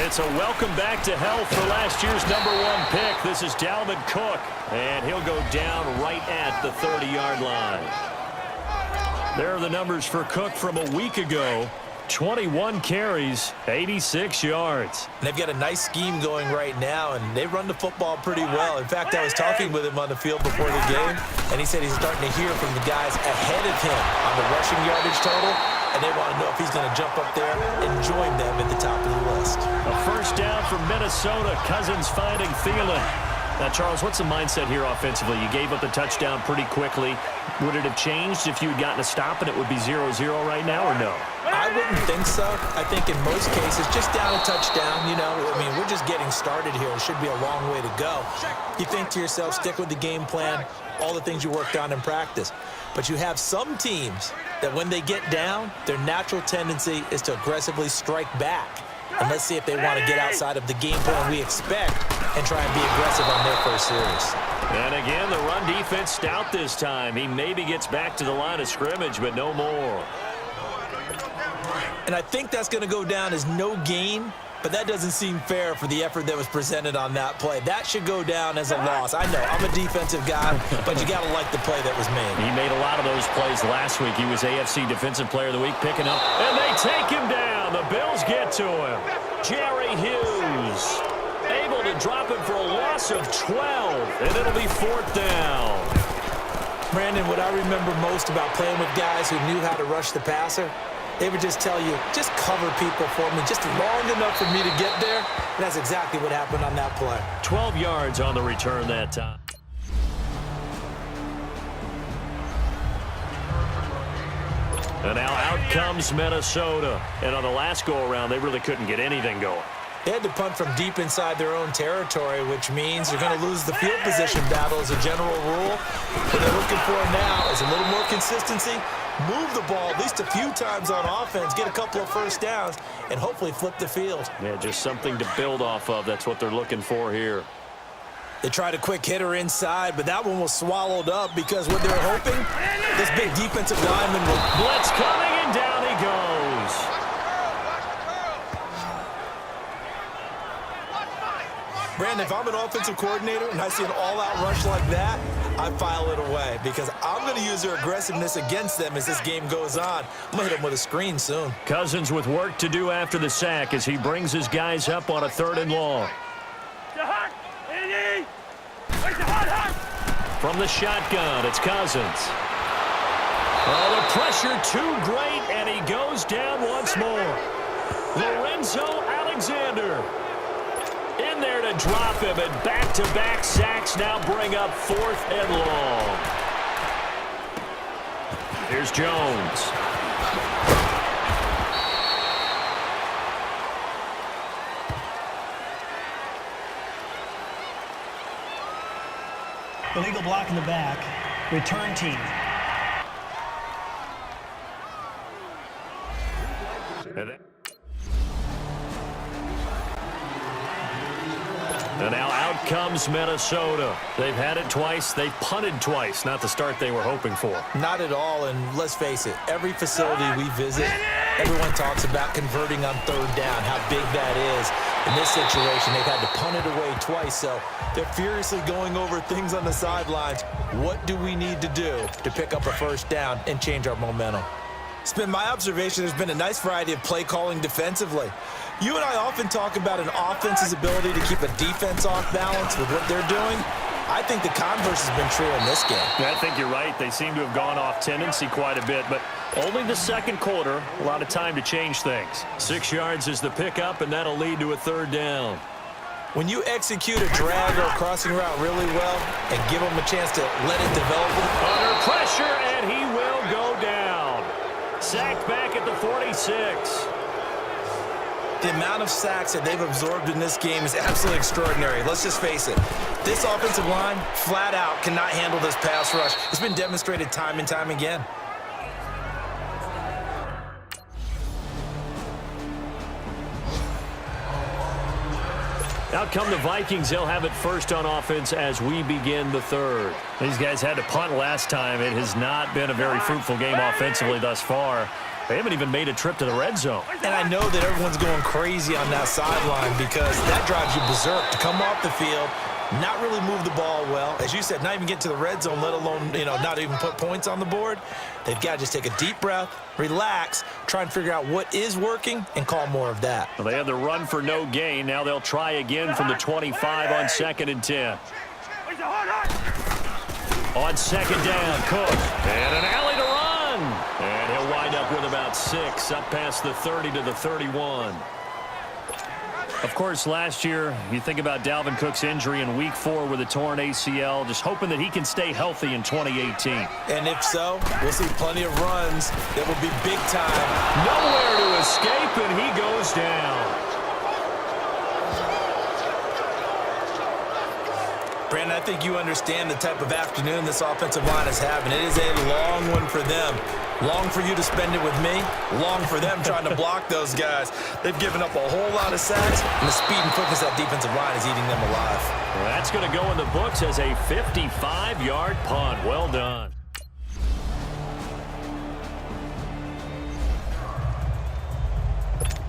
It's a welcome back to health for last year's #1 pick. This is Dalvin Cook, and he'll go down right at the 30-yard line. There are the numbers for Cook from a week ago. 21 carries, 86 yards. They've got a nice scheme going right now, and they run the football pretty well. In fact, I was talking with him on the field before the game, and he said he's starting to hear from the guys ahead of him on the rushing yardage total, and they want to know if he's going to jump up there and join them at the top of the list. A first down for Minnesota. Cousins finding Thielen. Now, Charles, what's the mindset here offensively? You gave up the touchdown pretty quickly. Would it have changed if you had gotten a stop and it would be 0-0 right now, or no? I wouldn't think so. I think in most cases, just down a touchdown, we're just getting started here. It should be a long way to go. You think to yourself, stick with the game plan, all the things you worked on in practice. But you have some teams that when they get down, their natural tendency is to aggressively strike back. And let's see if they want to get outside of the game plan we expect and try and be aggressive on their first series. And again, the run defense stout this time. He maybe gets back to the line of scrimmage, but no more. And I think that's going to go down as no gain, but that doesn't seem fair for the effort that was presented on that play. That should go down as a loss. I know, I'm a defensive guy, but you got to like the play that was made. He made a lot of those plays last week. He was AFC Defensive Player of the Week picking up, and they take him down. The Bills get to him. Jerry Hughes able to drop him for a loss of 12, and it'll be 4th down. Brandon, what I remember most about playing with guys who knew how to rush the passer, they would just tell you, just cover people for me, just long enough for me to get there. And that's exactly what happened on that play. 12 yards on the return that time. And now out comes Minnesota. And on the last go-around, they really couldn't get anything going. They had to punt from deep inside their own territory, which means you're going to lose the field position battle as a general rule. What they're looking for now is a little more consistency, move the ball at least a few times on offense, get a couple of first downs, and hopefully flip the field. Yeah, just something to build off of. That's what they're looking for here. They tried a quick hitter inside, but that one was swallowed up because what they were hoping, this big defensive lineman will... Blitz coming, and down he goes. Brandon, if I'm an offensive coordinator and I see an all-out rush like that, I file it away because I'm going to use their aggressiveness against them as this game goes on. I'm going to hit them with a screen soon. Cousins with work to do after the sack as he brings his guys up on a 3rd and long. From the shotgun, it's Cousins. Oh, the pressure too great, and he goes down once more. Lorenzo Alexander in there to drop him, and back-to-back sacks now bring up 4th and long. Here's Jones. Illegal block in the back. Return team. And now out comes Minnesota. They've had it twice. They've punted twice. Not the start they were hoping for. Not at all, and let's face it, every facility we visit, everyone talks about converting on 3rd down, how big that is. In this situation, they've had to punt it away twice, so they're furiously going over things on the sidelines. What do we need to do to pick up a first down and change our momentum? It's been my observation there's been a nice variety of play calling defensively. You and I often talk about an offense's ability to keep a defense off balance with what they're doing. I think the converse has been true in this game. I think you're right. They seem to have gone off tendency quite a bit, but only the 2nd quarter, a lot of time to change things. 6 yards is the pickup, and that'll lead to a 3rd down. When you execute a drag or a crossing route really well and give them a chance to let it develop. Under pressure, and he will go down. Sacked back at the 46. The amount of sacks that they've absorbed in this game is absolutely extraordinary. Let's just face it. This offensive line, flat out, cannot handle this pass rush. It's been demonstrated time and time again. Out come the Vikings. They'll have it first on offense as we begin the 3rd. These guys had to punt last time. It has not been a very fruitful game offensively thus far. They haven't even made a trip to the red zone. And I know that everyone's going crazy on that sideline because that drives you berserk to come off the field, not really move the ball well. As you said, not even get to the red zone, let alone, not even put points on the board. They've got to just take a deep breath, relax, try and figure out what is working, and call more of that. Well, they had the run for no gain. Now they'll try again from the 25 on 2nd and 10. On 2nd down, Cook. And an alley to run. And he'll wind up with about 6, up past the 30 to the 31. Of course, last year, you think about Dalvin Cook's injury in Week 4 with a torn ACL, just hoping that he can stay healthy in 2018. And if so, we'll see plenty of runs that will be big time. Nowhere to escape, and he goes down. Brandon, I think you understand the type of afternoon this offensive line is having. It is a long one for them. Long for you to spend it with me. Long for them trying to block those guys. They've given up a whole lot of sacks, and the speed and quickness of that defensive line is eating them alive. Well, that's going to go in the books as a 55-yard punt. Well done.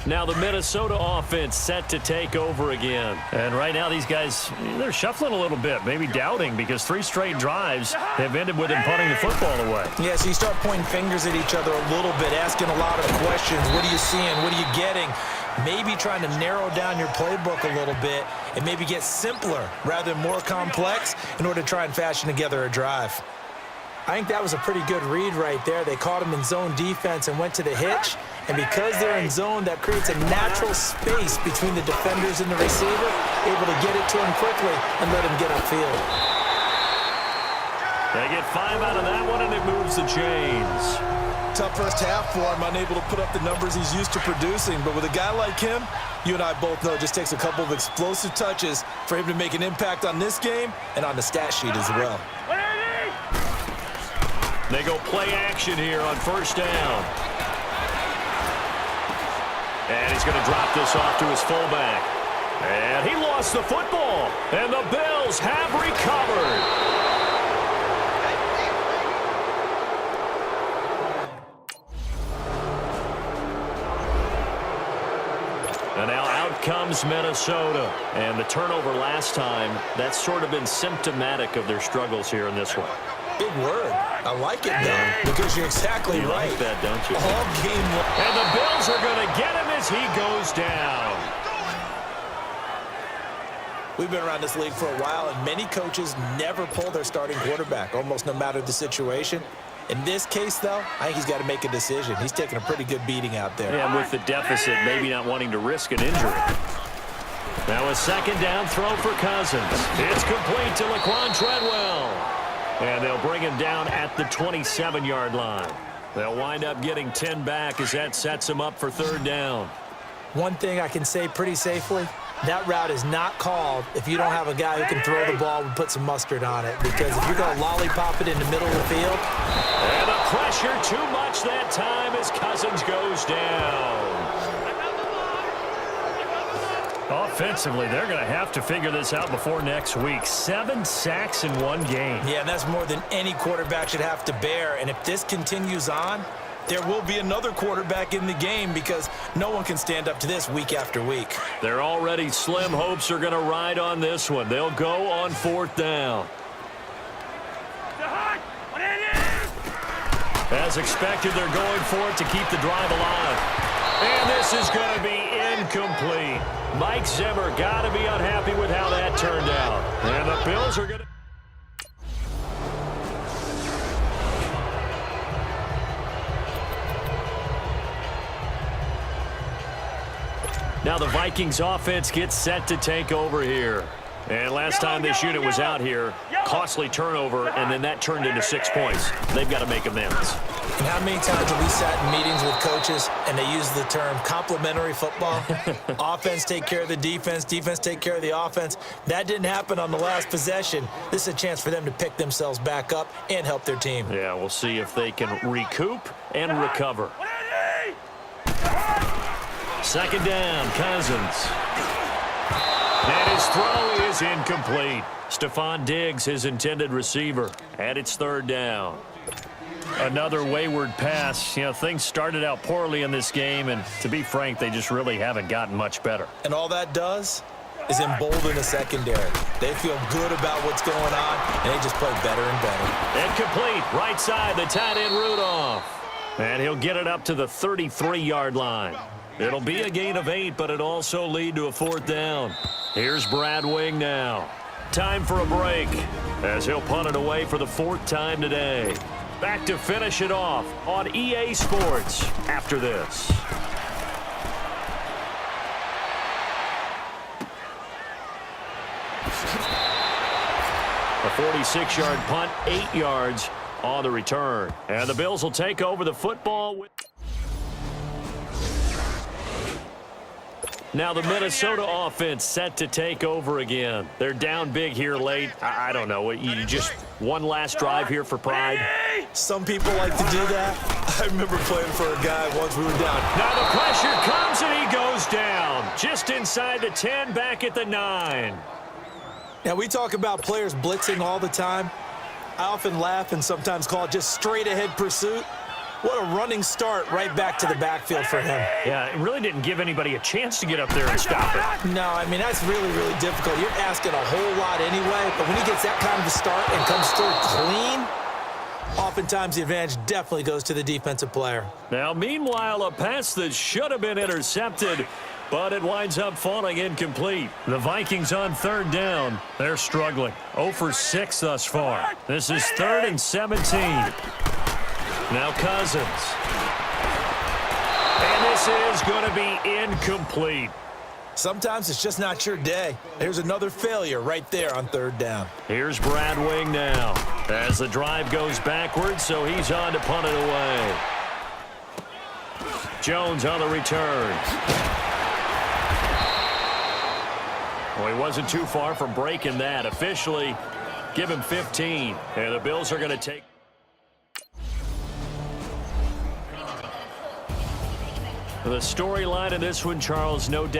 Now the Minnesota offense set to take over again. And right now these guys, they're shuffling a little bit, maybe doubting, because 3 straight drives have ended with them punting the football away. Yeah, so you start pointing fingers at each other a little bit, asking a lot of questions. What are you seeing? What are you getting? Maybe trying to narrow down your playbook a little bit and maybe get simpler rather than more complex in order to try and fashion together a drive. I think that was a pretty good read right there. They caught him in zone defense and went to the hitch. And because they're in zone, that creates a natural space between the defenders and the receiver, able to get it to him quickly and let him get upfield. They get 5 out of that one, and it moves the chains. Tough first half for him, unable to put up the numbers he's used to producing. But with a guy like him, you and I both know it just takes a couple of explosive touches for him to make an impact on this game and on the stat sheet as well. They go play action here on 1st down. And he's going to drop this off to his fullback. And he lost the football. And the Bills have recovered. And now out comes Minnesota. And the turnover last time, that's sort of been symptomatic of their struggles here in this one. Big word. I like it, though, because you're exactly right. You like that, don't you? All game long. And the Bills are going to get him as he goes down. We've been around this league for a while, and many coaches never pull their starting quarterback, almost no matter the situation. In this case, though, I think he's got to make a decision. He's taking a pretty good beating out there. And with the deficit, maybe not wanting to risk an injury. Now a 2nd down throw for Cousins. It's complete to Laquan Treadwell. And they'll bring him down at the 27-yard line. They'll wind up getting 10 back as that sets him up for 3rd down. One thing I can say pretty safely, that route is not called if you don't have a guy who can throw the ball and put some mustard on it. Because if you're going to lollipop it in the middle of the field. And the pressure too much that time as Cousins goes down. Offensively, they're going to have to figure this out before next week. 7 sacks in 1 game. Yeah, and that's more than any quarterback should have to bear. And if this continues on, there will be another quarterback in the game because no one can stand up to this week after week. Their already slim hopes are going to ride on this one. They'll go on 4th down. As expected, they're going for it to keep the drive alive. And this is going to be incomplete. Mike Zimmer got to be unhappy with how that turned out. And the Bills are going to... Now the Vikings offense gets set to take over here. And last time this unit was out here, costly turnover, and then that turned into 6 points. They've got to make amends. And how many times have we sat in meetings with coaches and they use the term complementary football? Offense take care of the defense, defense take care of the offense. That didn't happen on the last possession. This is a chance for them to pick themselves back up and help their team. Yeah, we'll see if they can recoup and recover. 2nd down, Cousins. And his throw is incomplete. Stephon Diggs, his intended receiver. And it's 3rd down. Another wayward pass. You know, things started out poorly in this game, and to be frank, they just really haven't gotten much better. And all that does is embolden the secondary. They feel good about what's going on, and they just play better and better. Incomplete. Right side, the tight end Rudolph. And he'll get it up to the 33-yard line. It'll be a gain of 8, but it'll also lead to a 4th down. Here's Brad Wing now. Time for a break as he'll punt it away for the 4th time today. Back to finish it off on EA Sports after this. A 46-yard punt, 8 yards on the return. And the Bills will take over the football. Now the Minnesota offense set to take over again. They're down big here late. I don't know. You just one last drive here for pride? Some people like to do that. I remember playing for a guy once we were down. Now the pressure comes and he goes down. Just inside the 10, back at the 9. Now we talk about players blitzing all the time. I often laugh and sometimes call it just straight ahead pursuit. What a running start right back to the backfield for him. Yeah, it really didn't give anybody a chance to get up there and stop it. No, I mean, that's really, really difficult. You're asking a whole lot anyway, but when he gets that kind of a start and comes through clean, oftentimes the advantage definitely goes to the defensive player. Now, meanwhile, a pass that should have been intercepted, but it winds up falling incomplete. The Vikings on 3rd down. They're struggling. 0 for 6 thus far. This is 3rd and 17. Now Cousins. And this is going to be incomplete. Sometimes it's just not your day. There's another failure right there on 3rd down. Here's Brad Wing now as the drive goes backwards, so he's on to punt it away. Jones on the return. Well, he wasn't too far from breaking that. Officially, give him 15. And the Bills are going to take. The storyline in this one, Charles, no doubt.